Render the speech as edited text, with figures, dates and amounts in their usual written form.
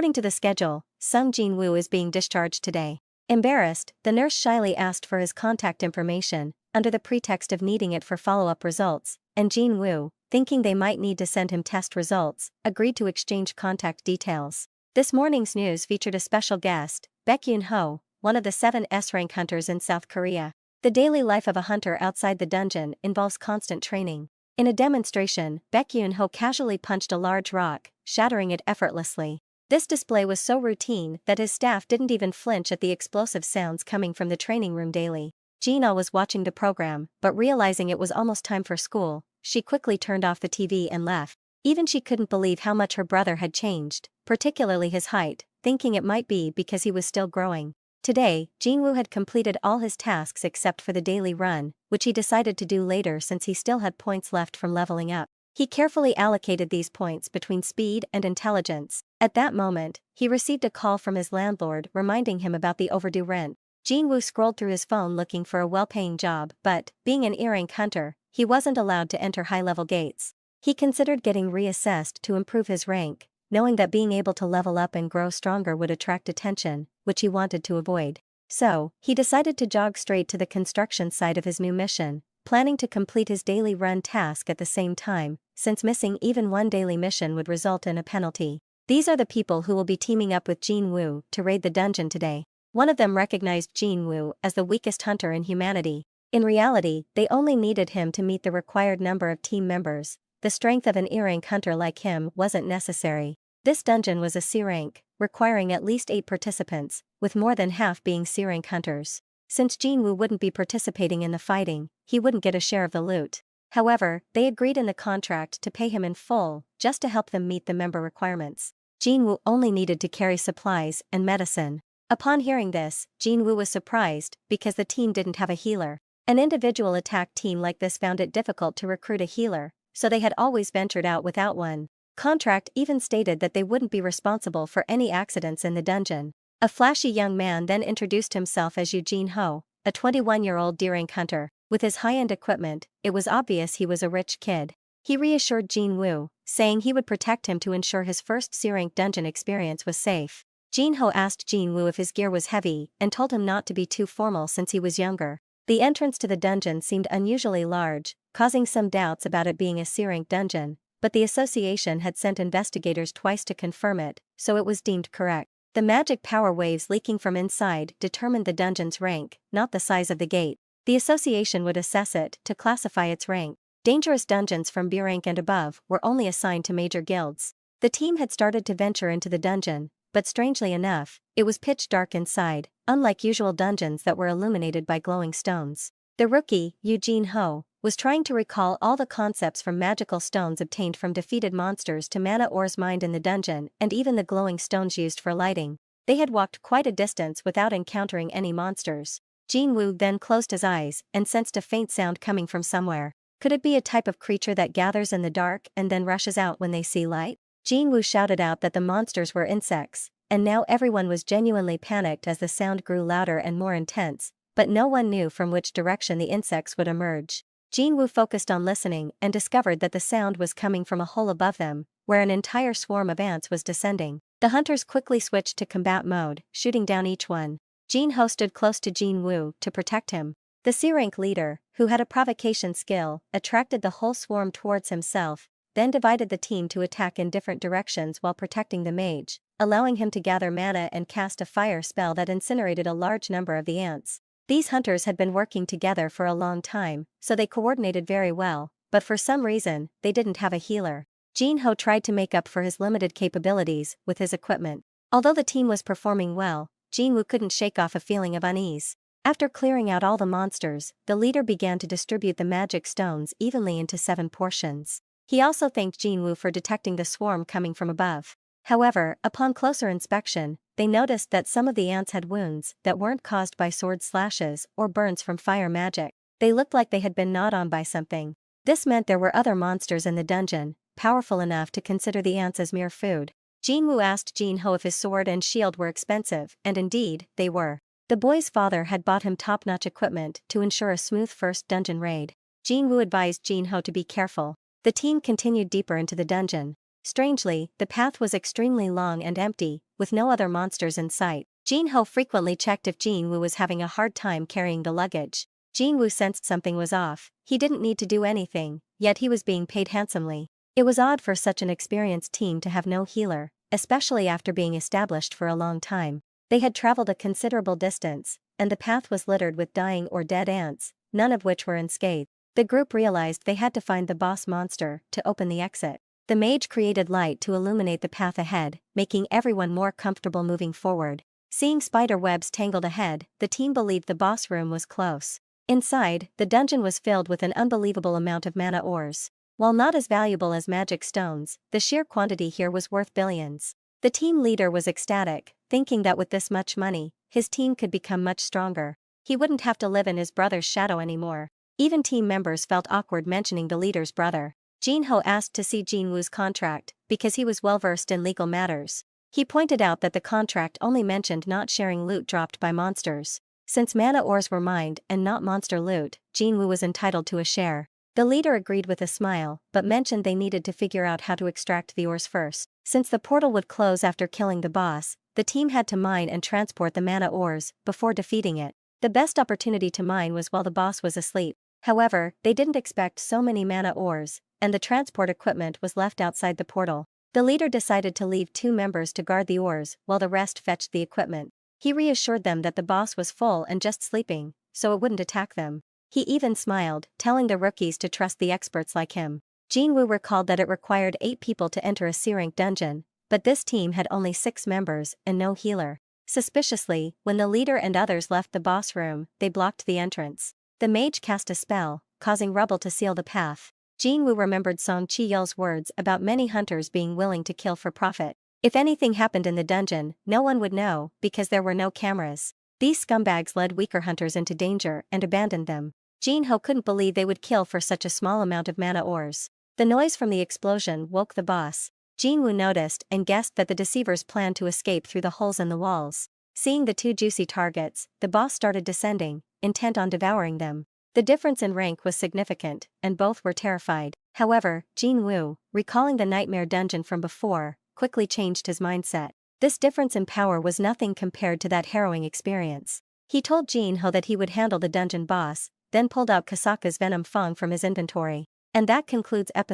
According to the schedule, Sung Jin-Woo is being discharged today. Embarrassed, the nurse shyly asked for his contact information, under the pretext of needing it for follow-up results, and Jin-Woo, thinking they might need to send him test results, agreed to exchange contact details. This morning's news featured a special guest, Baek-Yoon-ho, one of the 7 S-rank hunters in South Korea. The daily life of a hunter outside the dungeon involves constant training. In a demonstration, Baek-Yoon-ho casually punched a large rock, shattering it effortlessly. This display was so routine that his staff didn't even flinch at the explosive sounds coming from the training room daily. Jin-Oh was watching the program, but realizing it was almost time for school, she quickly turned off the TV and left. Even she couldn't believe how much her brother had changed, particularly his height, thinking it might be because he was still growing. Today, Jin-Woo had completed all his tasks except for the daily run, which he decided to do later since he still had points left from leveling up. He carefully allocated these points between speed and intelligence. At that moment, he received a call from his landlord reminding him about the overdue rent. Jin-Woo scrolled through his phone looking for a well-paying job, but, being an E-rank hunter, he wasn't allowed to enter high-level gates. He considered getting reassessed to improve his rank, knowing that being able to level up and grow stronger would attract attention, which he wanted to avoid. So, he decided to jog straight to the construction site of his new mission, planning to complete his daily run task at the same time, since missing even one daily mission would result in a penalty. These are the people who will be teaming up with Jin-Woo to raid the dungeon today. One of them recognized Jin-Woo as the weakest hunter in humanity. In reality, they only needed him to meet the required number of team members. The strength of an E-rank hunter like him wasn't necessary. This dungeon was a C-rank, requiring at least 8 participants, with more than half being C-rank hunters. Since Jin-Woo wouldn't be participating in the fighting, he wouldn't get a share of the loot. However, they agreed in the contract to pay him in full, just to help them meet the member requirements. Jin-Woo only needed to carry supplies and medicine. Upon hearing this, Jin-Woo was surprised, because the team didn't have a healer. An individual attack team like this found it difficult to recruit a healer, so they had always ventured out without one. Contract even stated that they wouldn't be responsible for any accidents in the dungeon. A flashy young man then introduced himself as Eugene Ho, a 21-year-old D-rank hunter. With his high-end equipment, it was obvious he was a rich kid. He reassured Jin-Woo, saying he would protect him to ensure his first C-rank dungeon experience was safe. Jin-Ho asked Jin-Woo if his gear was heavy and told him not to be too formal since he was younger. The entrance to the dungeon seemed unusually large, causing some doubts about it being a C-rank dungeon, but the association had sent investigators twice to confirm it, so it was deemed correct. The magic power waves leaking from inside determined the dungeon's rank, not the size of the gate. The association would assess it to classify its rank. Dangerous dungeons from B rank and above were only assigned to major guilds. The team had started to venture into the dungeon, but strangely enough, it was pitch dark inside, unlike usual dungeons that were illuminated by glowing stones. The rookie, Eugene Ho, was trying to recall all the concepts from magical stones obtained from defeated monsters to mana ores mined in the dungeon and even the glowing stones used for lighting. They had walked quite a distance without encountering any monsters. Jin-Woo then closed his eyes and sensed a faint sound coming from somewhere. Could it be a type of creature that gathers in the dark and then rushes out when they see light? Jin-Woo shouted out that the monsters were insects, and now everyone was genuinely panicked as the sound grew louder and more intense, but no one knew from which direction the insects would emerge. Jin-Woo focused on listening and discovered that the sound was coming from a hole above them, where an entire swarm of ants was descending. The hunters quickly switched to combat mode, shooting down each one. Jin-Ho stood close to Jin-Woo to protect him. The C-rank leader, who had a provocation skill, attracted the whole swarm towards himself, then divided the team to attack in different directions while protecting the mage, allowing him to gather mana and cast a fire spell that incinerated a large number of the ants. These hunters had been working together for a long time, so they coordinated very well, but for some reason, they didn't have a healer. Jin-Ho tried to make up for his limited capabilities with his equipment. Although the team was performing well, Jin-Woo couldn't shake off a feeling of unease. After clearing out all the monsters, the leader began to distribute the magic stones evenly into 7 portions. He also thanked Jin-Woo for detecting the swarm coming from above. However, upon closer inspection, they noticed that some of the ants had wounds that weren't caused by sword slashes or burns from fire magic. They looked like they had been gnawed on by something. This meant there were other monsters in the dungeon, powerful enough to consider the ants as mere food. Jin-Woo asked Jin-Ho if his sword and shield were expensive, and indeed, they were. The boy's father had bought him top-notch equipment to ensure a smooth first dungeon raid. Jin-Woo advised Jin-Ho to be careful. The team continued deeper into the dungeon. Strangely, the path was extremely long and empty, with no other monsters in sight. Jin-Ho frequently checked if Jin-Woo was having a hard time carrying the luggage. Jin-Woo sensed something was off. He didn't need to do anything, yet he was being paid handsomely. It was odd for such an experienced team to have no healer, especially after being established for a long time. They had traveled a considerable distance, and the path was littered with dying or dead ants, none of which were unscathed. The group realized they had to find the boss monster to open the exit. The mage created light to illuminate the path ahead, making everyone more comfortable moving forward. Seeing spider webs tangled ahead, the team believed the boss room was close. Inside, the dungeon was filled with an unbelievable amount of mana ores. While not as valuable as magic stones, the sheer quantity here was worth billions. The team leader was ecstatic, thinking that with this much money, his team could become much stronger. He wouldn't have to live in his brother's shadow anymore. Even team members felt awkward mentioning the leader's brother. Jin-Ho asked to see Jin-Woo's contract, because he was well-versed in legal matters. He pointed out that the contract only mentioned not sharing loot dropped by monsters. Since mana ores were mined and not monster loot, Jin-Woo was entitled to a share. The leader agreed with a smile, but mentioned they needed to figure out how to extract the ores first. Since the portal would close after killing the boss, the team had to mine and transport the mana ores before defeating it. The best opportunity to mine was while the boss was asleep. However, they didn't expect so many mana ores, and the transport equipment was left outside the portal. The leader decided to leave 2 members to guard the ores while the rest fetched the equipment. He reassured them that the boss was full and just sleeping, so it wouldn't attack them. He even smiled, telling the rookies to trust the experts like him. Jin-Woo recalled that it required 8 people to enter a C-rank dungeon, but this team had only 6 members and no healer. Suspiciously, when the leader and others left the boss room, they blocked the entrance. The mage cast a spell, causing rubble to seal the path. Jin-Woo remembered Song Chi-yeol's words about many hunters being willing to kill for profit. If anything happened in the dungeon, no one would know, because there were no cameras. These scumbags led weaker hunters into danger and abandoned them. Jin-Ho couldn't believe they would kill for such a small amount of mana ores. The noise from the explosion woke the boss. Jin-Woo noticed and guessed that the deceivers planned to escape through the holes in the walls. Seeing the 2 juicy targets, the boss started descending, intent on devouring them. The difference in rank was significant, and both were terrified. However, Jin-Woo, recalling the nightmare dungeon from before, quickly changed his mindset. This difference in power was nothing compared to that harrowing experience. He told Jin-Ho that he would handle the dungeon boss, then pulled out Kasaka's venom fang from his inventory. And that concludes episode